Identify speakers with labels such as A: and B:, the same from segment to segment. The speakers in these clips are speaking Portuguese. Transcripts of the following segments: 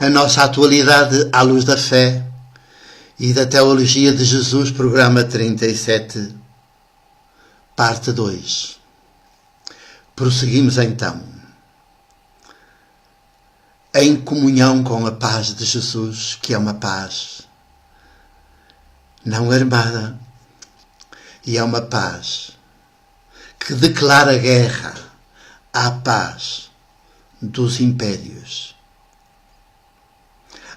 A: a nossa atualidade à luz da fé e da Teologia de Jesus, programa 37, parte 2. Prosseguimos então. Em comunhão com a paz de Jesus, que é uma paz não armada, e é uma paz que declara guerra à paz dos impérios,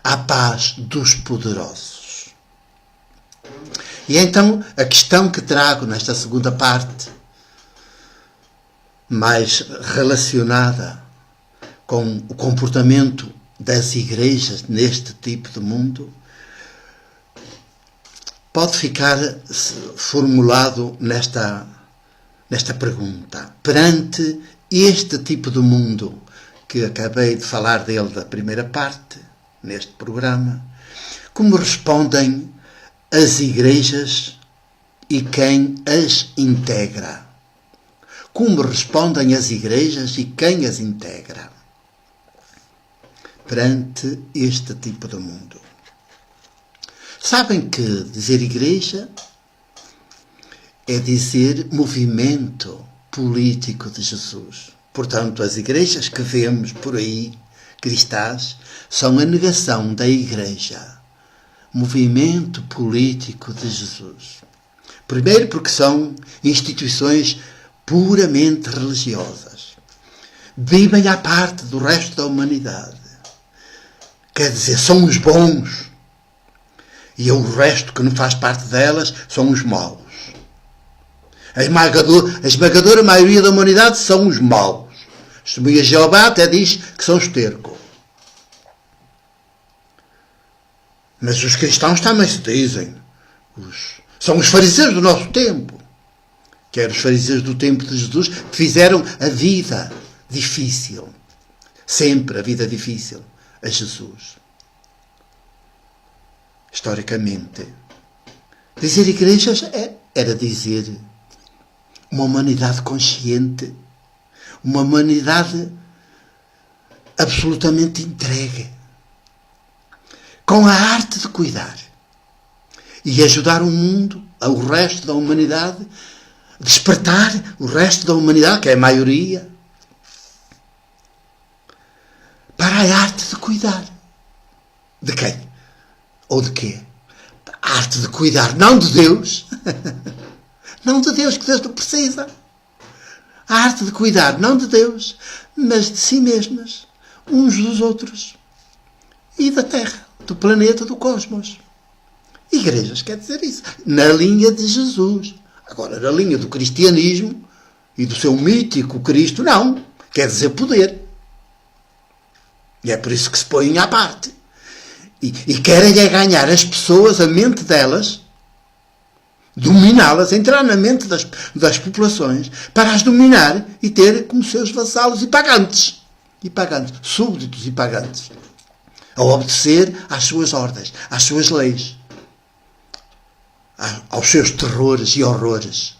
A: à paz dos poderosos. E então a questão que trago nesta segunda parte, mais relacionada com o comportamento das igrejas neste tipo de mundo, pode ficar formulado nesta pergunta. Perante este tipo de mundo, que acabei de falar dele da primeira parte, neste programa, como respondem as igrejas e quem as integra? Como respondem as igrejas e quem as integra perante este tipo de mundo? Sabem que dizer igreja é dizer movimento político de Jesus. Portanto, as igrejas que vemos por aí, cristãs, são a negação da igreja, movimento político de Jesus. Primeiro porque são instituições puramente religiosas. Vivem à parte do resto da humanidade. Quer dizer, são os bons. E o resto que não faz parte delas são os maus. A esmagadora maioria da humanidade são os maus. A Testemunha de Jeová até diz que são esterco. Mas os cristãos também se dizem. São os fariseus do nosso tempo. Que eram os fariseus do tempo de Jesus que fizeram a vida difícil. Sempre a vida difícil a Jesus. Historicamente. Dizer igrejas era dizer uma humanidade consciente, uma humanidade absolutamente entregue, com a arte de cuidar e ajudar o mundo, o resto da humanidade, despertar o resto da humanidade, que é a maioria, para a arte de cuidar. De quem? Ou de quê? A arte de cuidar, não de Deus. Não de Deus, que Deus não precisa. A arte de cuidar, não de Deus, mas de si mesmas, uns dos outros. E da Terra, do planeta, do cosmos. Igrejas quer dizer isso. Na linha de Jesus. Agora, na linha do cristianismo e do seu mítico Cristo, não. Quer dizer poder. E é por isso que se põem à parte. E querem é ganhar as pessoas, a mente delas, dominá-las, entrar na mente das populações, para as dominar e ter como seus vassalos e pagantes, súbditos e pagantes, a obedecer às suas ordens, às suas leis, aos seus terrores e horrores,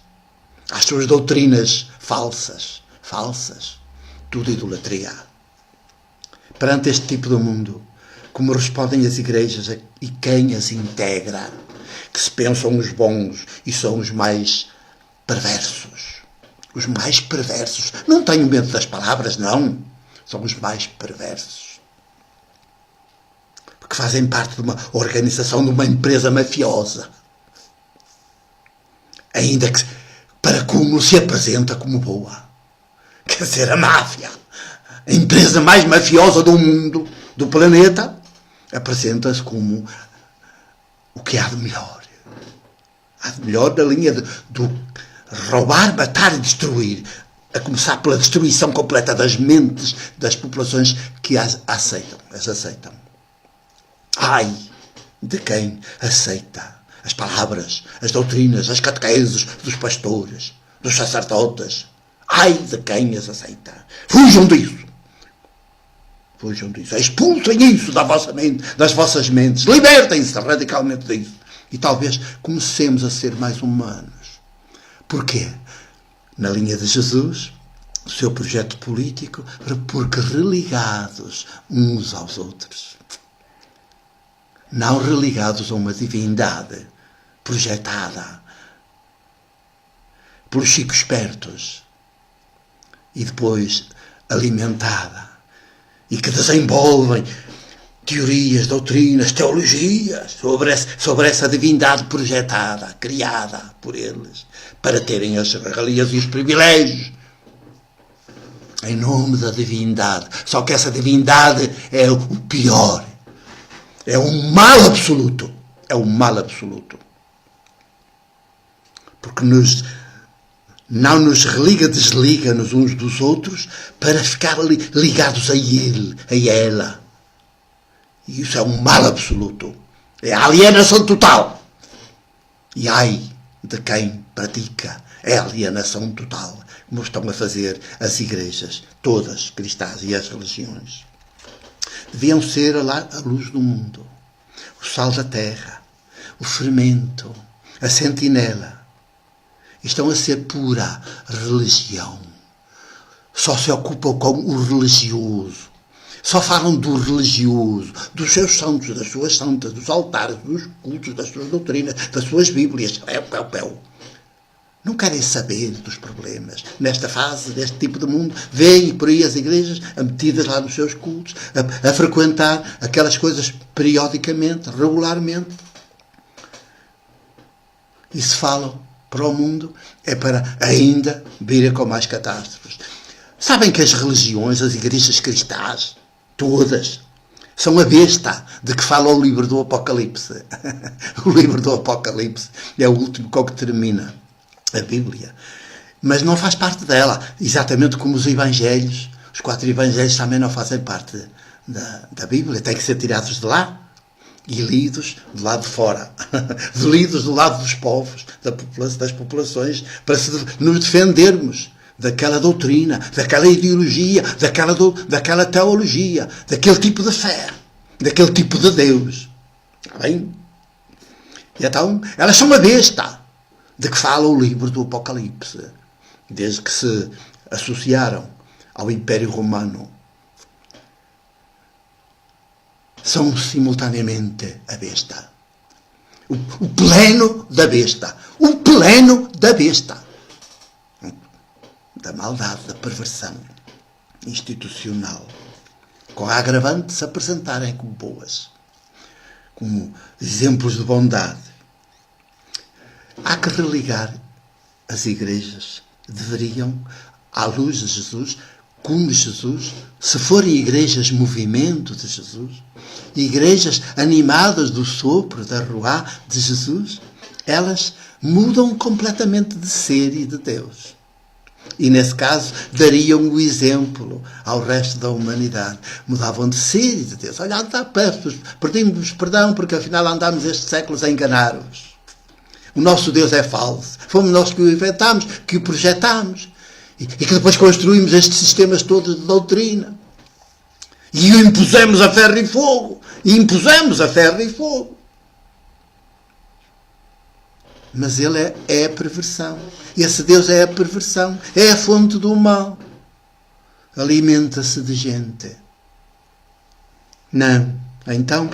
A: às suas doutrinas falsas, tudo idolatria. Perante este tipo de mundo, como respondem as igrejas e quem as integra, que se pensam os bons e são os mais perversos. Os mais perversos. Não tenho medo das palavras, não. São os mais perversos. Porque fazem parte de uma organização, de uma empresa mafiosa. Ainda que, para como se apresenta como boa. Quer dizer, a máfia. A empresa mais mafiosa do mundo, do planeta, apresenta-se como o que há de melhor. Há de melhor da linha do roubar, matar e destruir. A começar pela destruição completa das mentes das populações que as aceitam. Ai de quem aceita as palavras, as doutrinas, as catequeses dos pastores, dos sacerdotes. Ai de quem as aceita. Fujam disso. Expulsem isso da vossa mente, das vossas mentes. Libertem-se radicalmente disso. E talvez comecemos a ser mais humanos. Porquê? Na linha de Jesus, seu projeto político, porque religados uns aos outros. não religados a uma divindade projetada pelos chicos espertos e depois alimentada, e que desenvolvem teorias, doutrinas, teologias sobre essa divindade projetada, criada por eles, para terem as regalias e os privilégios em nome da divindade. Só que essa divindade é o pior. É um mal absoluto. É um mal absoluto. Porque não nos religa, desliga-nos uns dos outros para ficar ligados a ele, a ela. E isso é um mal absoluto. É a alienação total. E ai de quem pratica a alienação total, como estão a fazer as igrejas, todas cristãs, e as religiões. Deviam ser a luz do mundo, o sal da terra, o fermento, a sentinela. Estão a ser pura religião. Só se ocupam com o religioso. Só falam do religioso, dos seus santos, das suas santas, dos altares, dos cultos, das suas doutrinas, das suas bíblias. Não querem saber dos problemas. Nesta fase, deste tipo de mundo, veem por aí as igrejas metidas lá nos seus cultos, a frequentar aquelas coisas periodicamente, regularmente. E se falam para o mundo, é para ainda virem com mais catástrofes. Sabem que as religiões, as igrejas cristãs, todas, são a besta de que fala o livro do Apocalipse. O livro do Apocalipse é o último com que termina a Bíblia. Mas não faz parte dela. Exatamente como os evangelhos. Os 4 evangelhos também não fazem parte da Bíblia. Têm que ser tirados de lá e lidos do lado de fora. Lidos do lado dos povos, das populações, para nos defendermos daquela doutrina, daquela ideologia, daquela teologia, daquele tipo de fé, daquele tipo de Deus. Está bem? E então, elas são a besta de que fala o livro do Apocalipse, desde que se associaram ao Império Romano. São simultaneamente a besta. O pleno da besta. O pleno da besta. Da maldade, da perversão institucional. Com a agravante de se apresentarem como boas. Como exemplos de bondade. Há que religar as igrejas. Deveriam, à luz de Jesus, como Jesus, se forem igrejas movimento de Jesus, igrejas animadas do sopro, da ruá de Jesus, elas mudam completamente de ser e de Deus. E, nesse caso, dariam o exemplo ao resto da humanidade. Mudavam de ser e de Deus. Olha, pedimos perdão porque afinal andámos estes séculos a enganar-vos. O nosso Deus é falso. Fomos nós que o inventámos, que o projetámos. E que depois construímos estes sistemas todos de doutrina. E o impusemos a ferro e fogo. E impusemos a ferro e fogo. Mas ele é a perversão. Esse Deus é a perversão. É a fonte do mal. Alimenta-se de gente. Não. Então,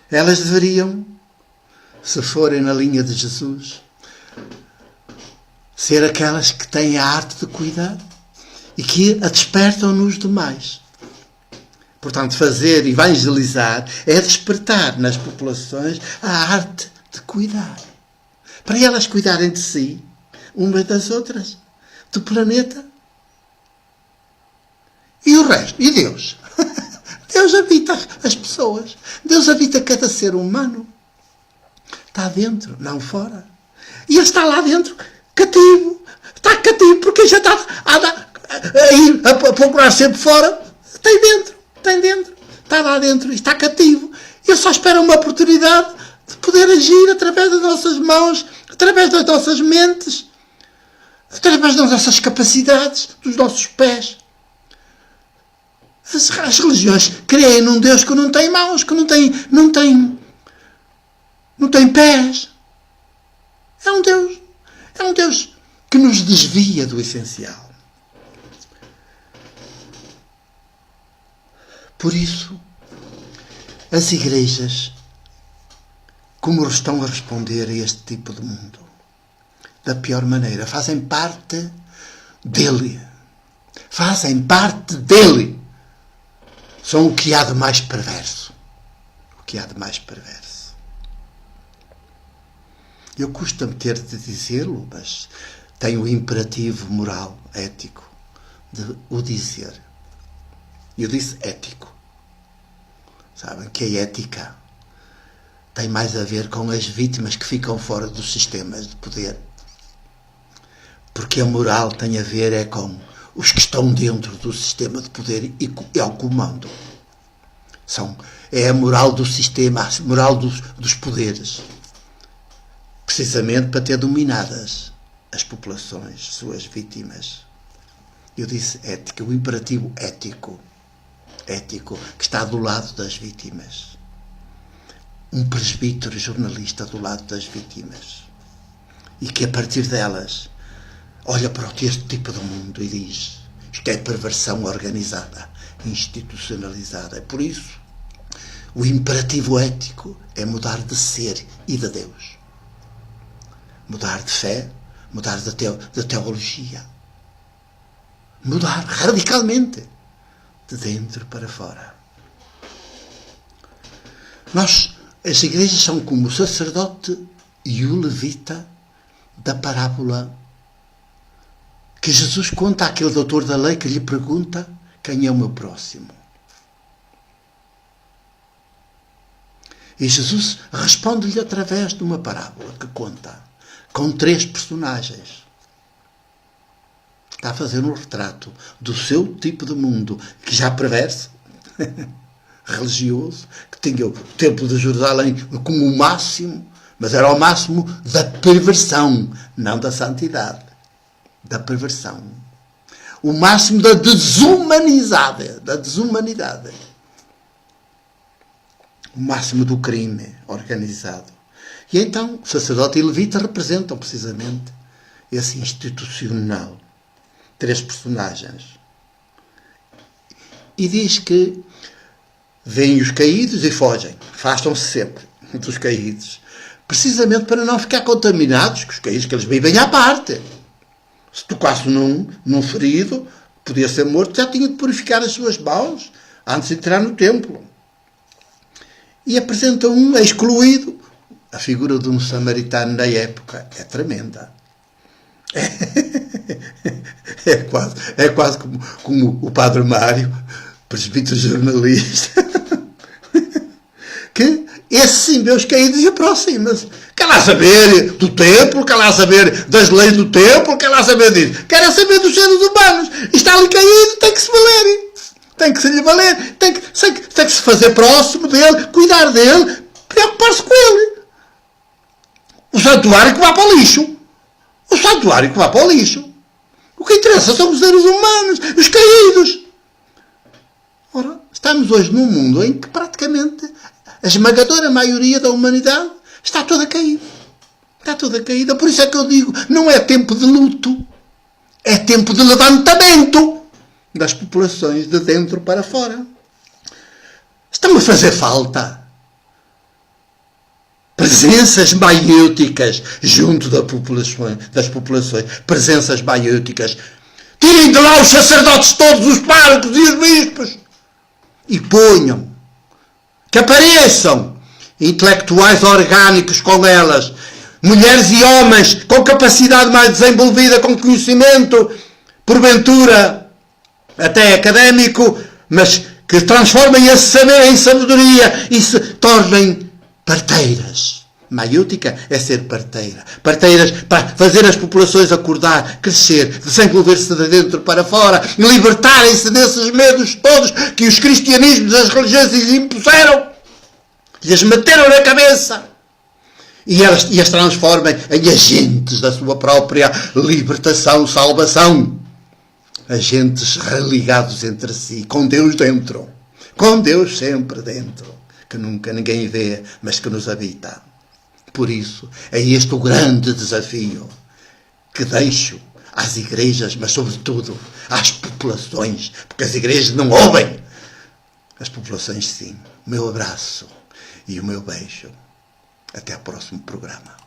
A: elas deveriam, se forem na linha de Jesus, ser aquelas que têm a arte de cuidar e que a despertam nos demais. Portanto, fazer, evangelizar, é despertar nas populações a arte de cuidar. Para elas cuidarem de si, umas das outras, do planeta. E o resto? E Deus? Deus habita as pessoas. Deus habita cada ser humano. Está dentro, não fora. E ele está lá dentro, cativo. Está cativo porque já está a ir a procurar sempre fora. Tem dentro. Está lá dentro e está cativo. Ele só espera uma oportunidade de poder agir através das nossas mãos, através das nossas mentes, através das nossas capacidades, dos nossos pés. As religiões creem num Deus que não tem mãos, que não tem pés. É um Deus que nos desvia do essencial. Por isso, As igrejas, como estão a responder a este tipo de mundo? Da pior maneira. Fazem parte dele. Fazem parte dele. São o que há de mais perverso. O que há de mais perverso. Eu custa-me ter de dizê-lo, mas tenho o imperativo moral, ético, de o dizer. Eu disse ético. Sabem que a ética tem mais a ver com as vítimas que ficam fora dos sistemas de poder. Porque a moral tem a ver com os que estão dentro do sistema de poder e ao comando. É a moral do sistema, a moral dos poderes. Precisamente para ter dominadas as populações, suas vítimas. Eu disse ética, o imperativo ético, que está do lado das vítimas. Um presbítero jornalista do lado das vítimas. E que a partir delas olha para este tipo de mundo e diz: isto é perversão organizada, institucionalizada. É por isso, o imperativo ético é mudar de ser e de Deus. Mudar de fé, mudar de teologia. Mudar radicalmente, de dentro para fora. As igrejas são como o sacerdote e o levita da parábola que Jesus conta àquele doutor da lei que lhe pergunta: quem é o meu próximo? E Jesus responde-lhe através de uma parábola que conta, com 3 personagens. Está a fazer um retrato do seu tipo de mundo, que já perverso, religioso, que tinha o Templo de Jerusalém como o máximo, mas era o máximo da perversão, não da santidade. Da perversão. O máximo da desumanidade. O máximo do crime organizado. E então, o sacerdote e o levita representam precisamente esse institucional. 3 personagens. E diz que vêm os caídos e fogem. Afastam-se sempre dos caídos. Precisamente para não ficar contaminados com os caídos, que eles vivem à parte. Se tocasse num ferido, podia ser morto, já tinha de purificar as suas mãos antes de entrar no templo. E apresenta um excluído. A figura de um samaritano na época é tremenda. É quase como o Padre Mário, presbítero jornalista, que esse sim vê os caídos e aproxima-se. Quer lá saber do templo, quer lá saber das leis do templo, quer lá saber disso. Quer saber dos seres humanos. Está ali caído, tem que se valer. Tem que se lhe valer. Tem que se fazer próximo dele, cuidar dele, preocupar-se com ele. O santuário que vá para o lixo. O que interessa são os seres humanos, os caídos. Ora, estamos hoje num mundo em que praticamente a esmagadora maioria da humanidade está toda caída. Está toda caída. Por isso é que eu digo, não é tempo de luto. É tempo de levantamento das populações de dentro para fora. Estão a fazer falta presenças maiúticas junto das populações. Presenças maiúticas. Tirem de lá os sacerdotes todos, os párocos e os bispos. E ponham. Que apareçam intelectuais orgânicos com elas. Mulheres e homens com capacidade mais desenvolvida, com conhecimento, porventura até académico, mas que transformem esse saber em sabedoria e se tornem parteiras. Maiútica é ser parteira. Parteiras para fazer as populações acordar, crescer, desenvolver-se de dentro para fora, libertarem-se desses medos todos que os cristianismos e as religiões lhes impuseram, lhes meteram na cabeça. E as transformem em agentes da sua própria libertação, salvação. Agentes religados entre si, com Deus dentro. Com Deus sempre dentro. Que nunca ninguém vê, mas que nos habita. Por isso, é este o grande desafio que deixo às igrejas, mas sobretudo às populações, porque as igrejas não ouvem. As populações sim. O meu abraço e o meu beijo. Até ao próximo programa.